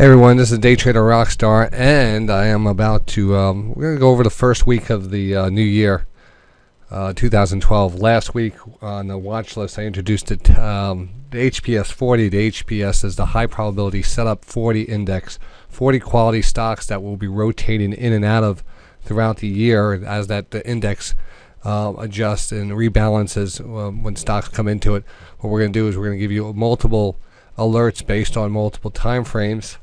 Hey everyone, this is DayTraderRockStar, and I am about to, we're going to go over the first week of the new year, 2012. Last week on the watch list, I introduced it, the HPS40. The HPS is the High Probability Setup 40 Index, 40 quality stocks that will be rotating in and out of throughout the year as the index adjusts and rebalances when stocks come into it. What we're going to do is we're going to give you multiple alerts based on multiple time frames,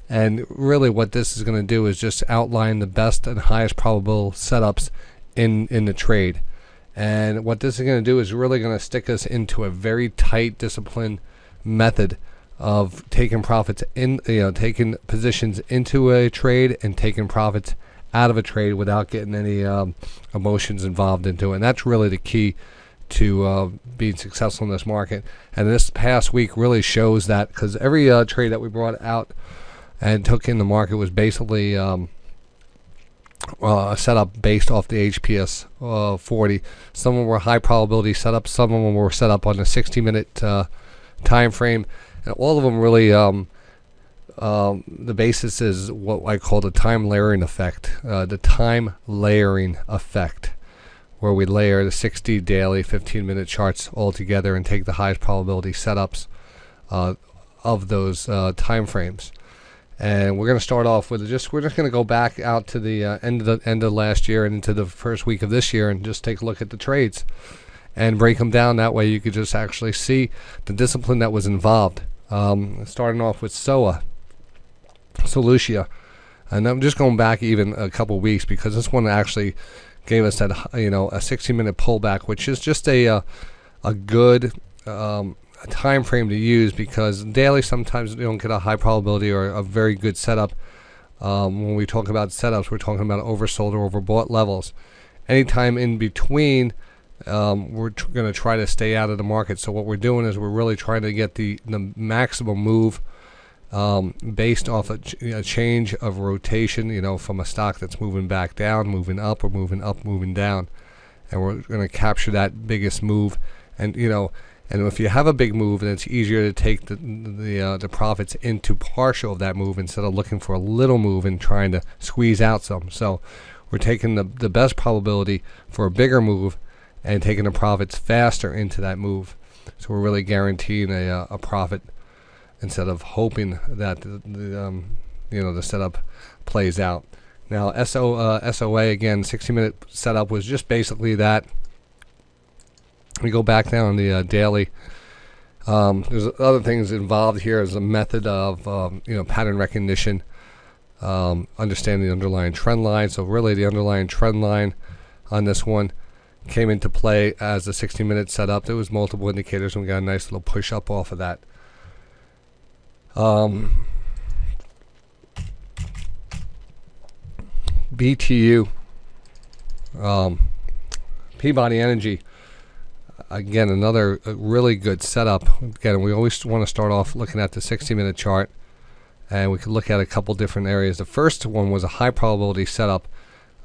and really what this is going to do is just outline the best and highest probable setups in the trade. And what this is going to do is really going to stick us into a very tight discipline method of taking profits in, taking positions into a trade and taking profits out of a trade without getting any emotions involved into it. And that's really the key to being successful in this market. And this past week really shows that, because every trade that we brought out and took in the market was basically a setup based off the HPS 40. Some of them were high probability setups, some of them were set up on a 60-minute time frame, and all of them really the basis is what I call the time layering effect. The time layering effect, where we layer the 60 daily 15-minute charts all together and take the highest probability setups of those time frames. And we're going to start off with we're just going to go back out to the end of last year and into the first week of this year and just take a look at the trades and break them down. That way you could just actually see the discipline that was involved. Starting off with Solutia, and I'm just going back even a couple weeks because this one actually gave us that a 60-minute pullback, which is just a good time frame to use, because daily sometimes you don't get a high probability or a very good setup. When we talk about setups, we're talking about oversold or overbought levels. Anytime in between, we're going to try to stay out of the market. So what we're doing is we're really trying to get the maximum move based off a change of rotation, from a stock that's moving back down, moving up, or moving up, moving down, and we're going to capture that biggest move. And and if you have a big move, then it's easier to take the profits into partial of that move instead of looking for a little move and trying to squeeze out some. So we're taking the best probability for a bigger move and taking the profits faster into that move. So we're really guaranteeing a profit instead of hoping that the setup plays out. Now SOA again, 60-minute setup was just basically that. We go back down on the daily. There's other things involved here as a method of pattern recognition, understanding the underlying trend line. So really the underlying trend line on this one came into play as a 60-minute setup. There was multiple indicators, and we got a nice little push up off of that. BTU, Peabody Energy. Again, another really good setup. Again, we always want to start off looking at the 60-minute chart, and we could look at a couple different areas. The first one was a high probability setup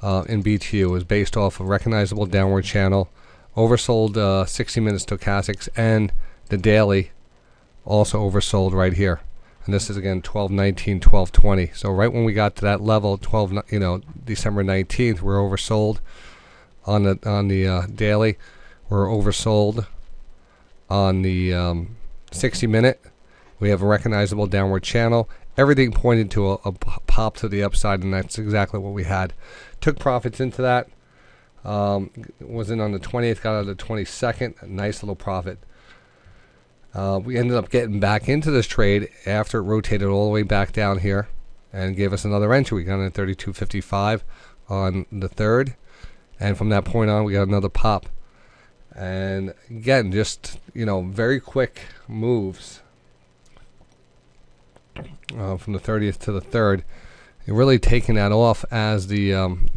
in BTU. It was based off a recognizable downward channel, oversold 60-minute stochastics, and the daily also oversold right here. And this is again 12.19, 12.20. So right when we got to that level, December 19th, we're oversold on the daily. We're oversold on the 60-minute. We have a recognizable downward channel. Everything pointed to a pop to the upside, and that's exactly what we had. Took profits into that. Wasn't on the 20th, got on the 22nd. A nice little profit. We ended up getting back into this trade after it rotated all the way back down here and gave us another entry. We got in at 32.55 on the 3rd, and from that point on, we got another pop. And again, just very quick moves from the 30th to the 3rd. You're really taking that off as the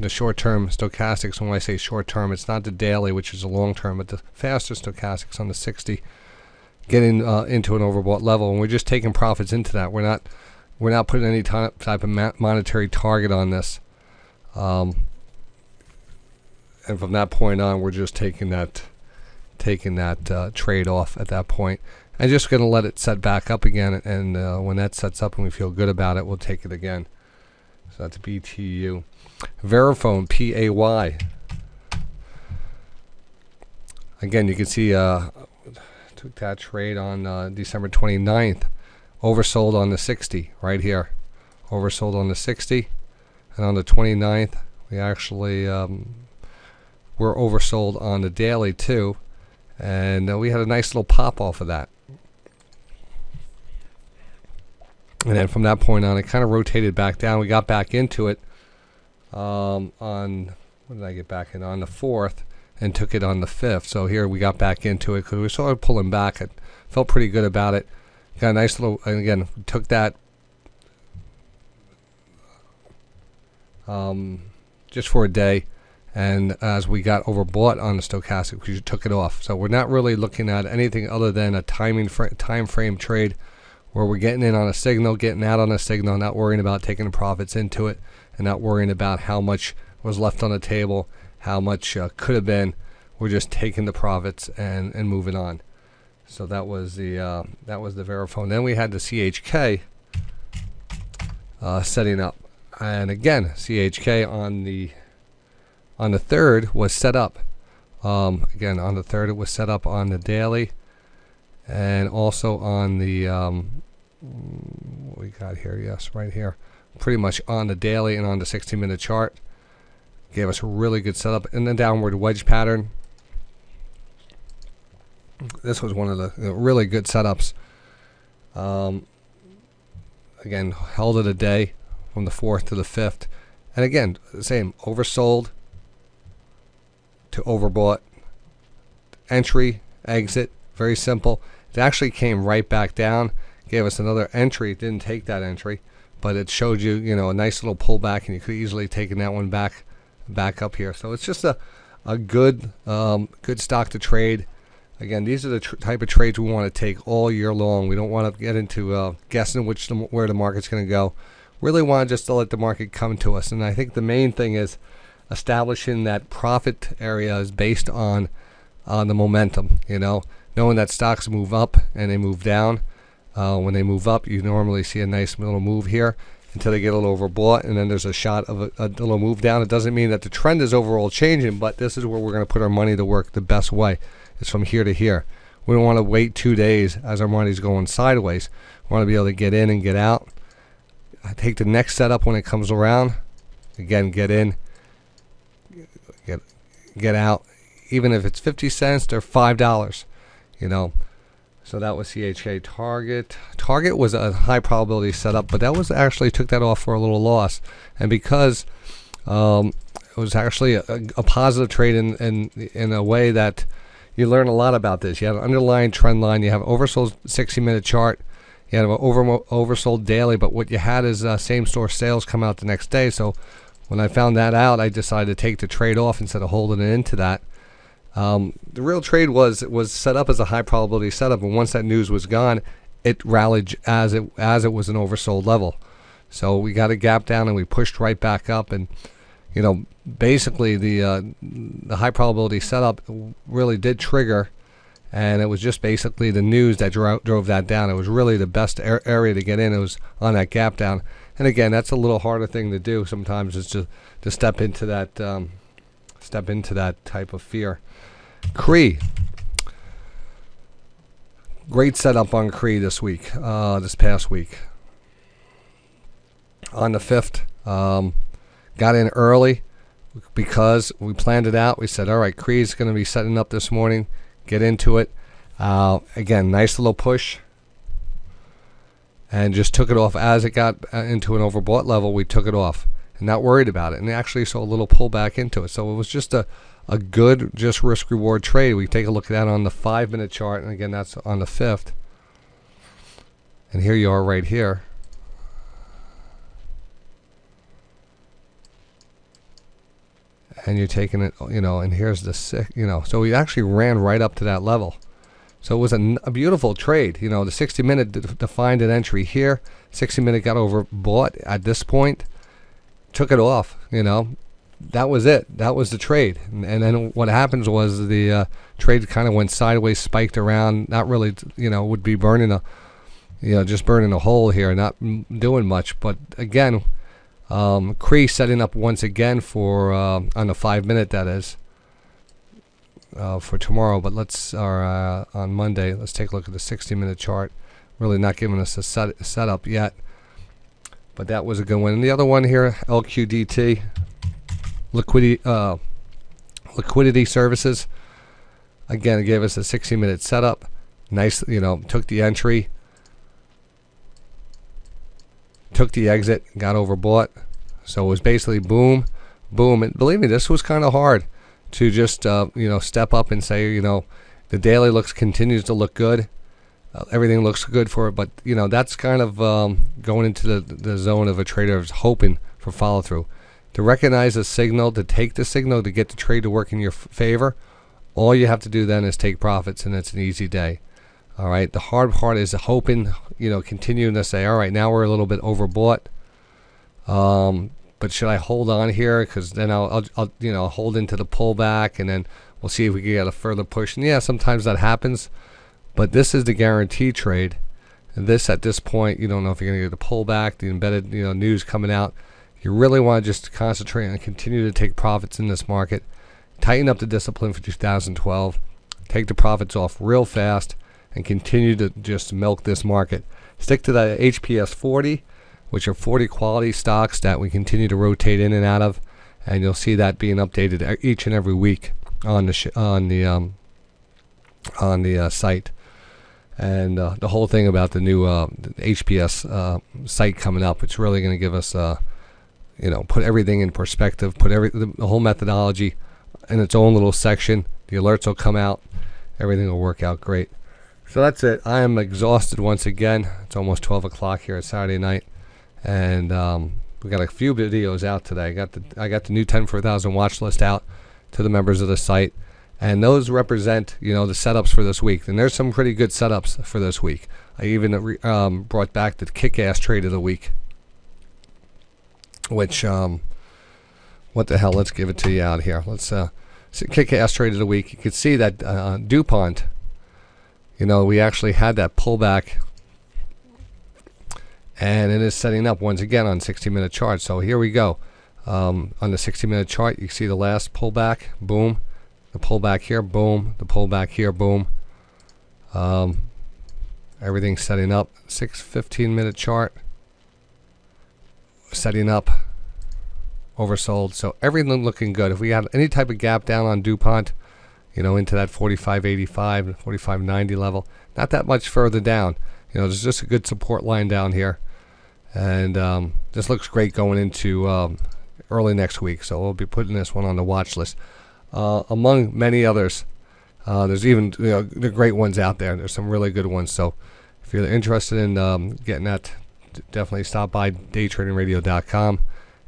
short-term stochastics. When I say short-term, it's not the daily, which is the long-term, but the faster stochastics on the 60, getting into an overbought level, and we're just taking profits into that. We're not putting any type of monetary target on this, and from that point on, we're just taking that trade off at that point. and just going to let it set back up again, and when that sets up and we feel good about it, we'll take it again. So that's BTU. Verifone, PAY. Again, you can see took that trade on December 29th. Oversold on the 60 right here. Oversold on the 60. And on the 29th, we actually were oversold on the daily too. And we had a nice little pop off of that. And then from that point on, it kind of rotated back down. We got back into it on, when did I get back in? On the 4th, and took it on the 5th. So here we got back into it because we started pulling back. I felt pretty good about it. Got a nice little, and again, took that just for a day. And as we got overbought on the stochastic, we took it off. So we're not really looking at anything other than a time frame trade where we're getting in on a signal, getting out on a signal, not worrying about taking the profits into it, and not worrying about how much was left on the table, how much could have been. We're just taking the profits and moving on. So that was the Verifone. Then we had the CHK setting up, and again, CHK on the 3rd was set up. Again, on the 3rd it was set up on the daily, and also on the what we got here, yes, right here, pretty much on the daily and on the 60-minute chart. Gave us a really good setup in the downward wedge pattern. This was one of the really good setups. Again, held it a day from the 4th to the 5th, and again, the same, oversold to overbought, entry, exit, very simple. It actually came right back down, gave us another entry. It didn't take that entry, but it showed you, a nice little pullback, and you could easily taken that one back up here. So it's just a good stock to trade. Again, these are the type of trades we want to take all year long. We don't want to get into guessing where the market's going to go. Really want just to let the market come to us. And I think the main thing is establishing that profit area is based on the momentum, knowing that stocks move up and they move down. When they move up, you normally see a nice little move here until they get a little overbought, and then there's a shot of a little move down. It doesn't mean that the trend is overall changing, but this is where we're going to put our money to work the best way. It's from here to here. We don't want to wait 2 days as our money's going sideways. We want to be able to get in and get out. Take the next setup when it comes around. Again, get in, get out, even if it's 50 cents or $5, So that was CHK. Target was a high probability setup, but that was actually took that off for a little loss. And because it was actually a positive trade in a way that you learn a lot about this. You have an underlying trend line. You have oversold 60-minute chart. You have an oversold daily, but what you had is same-store sales come out the next day. So when I found that out, I decided to take the trade off instead of holding it into that. The real trade was set up as a high probability setup, and once that news was gone, it rallied as it was an oversold level. So we got a gap down and we pushed right back up, and basically the high probability setup really did trigger, and it was just basically the news that drove that down. It was really the best area to get in. It was on that gap down, and again, that's a little harder thing to do sometimes, is to step into that type of fear. CRE. Great setup on CRE this past week. On the 5th, got in early because we planned it out. We said, all right, CRE is going to be setting up this morning. Get into it. Again, nice little push. And just took it off as it got into an overbought level. We took it off and not worried about it. And actually saw a little pullback into it. So it was just a good risk reward trade. We take a look at that on the 5-minute chart, and again, that's on the 5th. And here you are right here. And you're taking it, and here's the so we actually ran right up to that level. So it was a beautiful trade. The 60-minute defined an entry here. 60-minute got overbought at this point. Took it off, that was it. That was the trade. And then what happens was the trade kind of went sideways, spiked around, not really, would be burning just burning a hole here, not doing much. But again, Cree setting up once again for on the 5-minute, that is, for tomorrow. But on Monday, let's take a look at the 60-minute chart. Really not giving us a setup yet. But that was a good one. And the other one here, LQDT, liquidity services. Again, it gave us a 60-minute setup. Nice, took the entry, took the exit, got overbought. So it was basically boom, boom. And believe me, this was kind of hard to just, step up and say, the daily continues to look good. Everything looks good for it, but that's kind of going into the zone of a trader who's hoping for follow through. To recognize a signal, to take the signal, to get the trade to work in your favor, all you have to do then is take profits, and it's an easy day. All right. The hard part is hoping, continuing to say, all right, now we're a little bit overbought, but should I hold on here? Because then I'll hold into the pullback, and then we'll see if we can get a further push. And yeah, sometimes that happens. But this is the guarantee trade. And at this point, you don't know if you're going to get a pullback, the embedded news coming out. You really want to just concentrate and continue to take profits in this market. Tighten up the discipline for 2012. Take the profits off real fast and continue to just milk this market. Stick to the HPS40, which are 40 quality stocks that we continue to rotate in and out of. And you'll see that being updated each and every week on the site. And the whole thing about the new HPS site coming up, it's really going to give us, put everything in perspective, put the whole methodology in its own little section. The alerts will come out. Everything will work out great. So that's it. I am exhausted once again. It's almost 12 o'clock here at Saturday night. And we got a few videos out today. I got the new 10 for 1,000 watch list out to the members of the site. And those represent, the setups for this week. And there's some pretty good setups for this week. I even brought back the kick-ass trade of the week. Which, what the hell? Let's give it to you out here. Let's see, kick-ass trade of the week. You can see that DuPont, we actually had that pullback. And it is setting up once again on 60-minute chart. So here we go. On the 60-minute chart, you see the last pullback. Boom. The pullback here, boom. The pullback here, boom. Everything's setting up. 15-minute chart. Setting up. Oversold. So everything looking good. If we have any type of gap down on DuPont, into that 45.85, 45.90 level, not that much further down. There's just a good support line down here. And this looks great going into early next week. So we'll be putting this one on the watch list. Among many others, there's even the great ones out there. There's some really good ones. So if you're interested in getting that, definitely stop by DayTraderRadio.com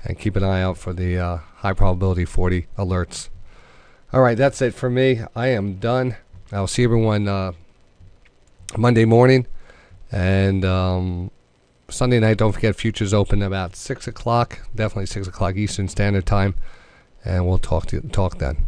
and keep an eye out for the high probability 40 alerts. All right, that's it for me. I am done. I'll see everyone Monday morning, and Sunday night. Don't forget futures open about 6 o'clock. Definitely 6 o'clock Eastern Standard Time, and we'll talk then.